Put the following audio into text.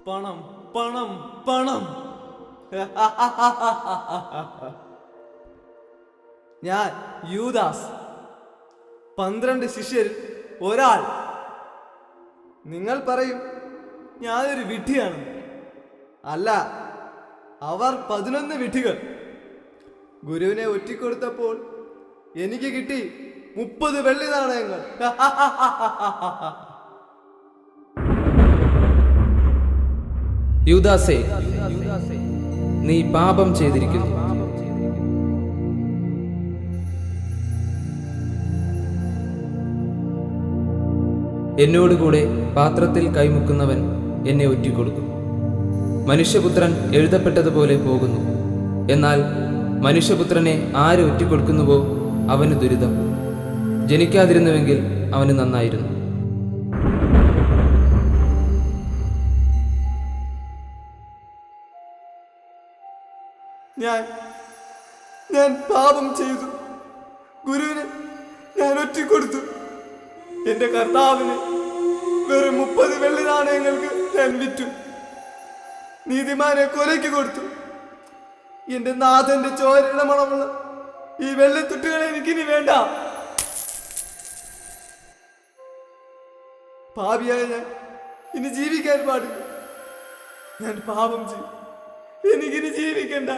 പണം പണം പണം. ഞാൻ യൂദാസ്, 12 ശിഷ്യരിൽ ഒരാൾ. നിങ്ങൾ പറയും ഞാനൊരു വിഡ്ഢിയാണ്. അല്ല, അവർ 11 വിഡ്ഢികൾ. ഗുരുവിനെ ഒറ്റിക്കൊടുത്തപ്പോൾ എനിക്ക് കിട്ടി 30 വെള്ളി നാണയങ്ങൾ. യൂദാസേ, നീ പാപം ചെയ്തിരിക്കുന്നു. എന്നോടുകൂടെ പാത്രത്തിൽ കൈമുക്കുന്നവൻ എന്നെ ഒറ്റിക്കൊടുക്കും. മനുഷ്യപുത്രൻ എഴുതപ്പെട്ടതുപോലെ പോകുന്നു. എന്നാൽ മനുഷ്യപുത്രനെ ആര് ഒറ്റിക്കൊടുക്കുന്നുവോ അവന് ദുരിതം. ജനിക്കാതിരുന്നുവെങ്കിൽ അവന് നന്നായിരുന്നു. ഞാൻ പാപം ചെയ്തു. ഗുരുവിനെ ഞാൻ ഒറ്റിക്കൊടുത്തു. എന്റെ കർത്താവിന് വെറും 30 വെള്ളി നാണയങ്ങൾക്ക് ഞാൻ വിറ്റു. നീതിമാനെ കൊലയ്ക്ക് കൊടുത്തു. എന്റെ നാഥന്റെ ചോരയുടെ മണമുള്ള ഈ വെള്ളിത്തുട്ടുകളെ എനിക്കിനി വേണ്ട. പാപിയായ ഞാൻ ഇനി ജീവിക്കാൻ പാടില്ല. ഞാൻ പാപം ചെയ്യും. എനിക്കിനി ജീവിക്കണ്ട.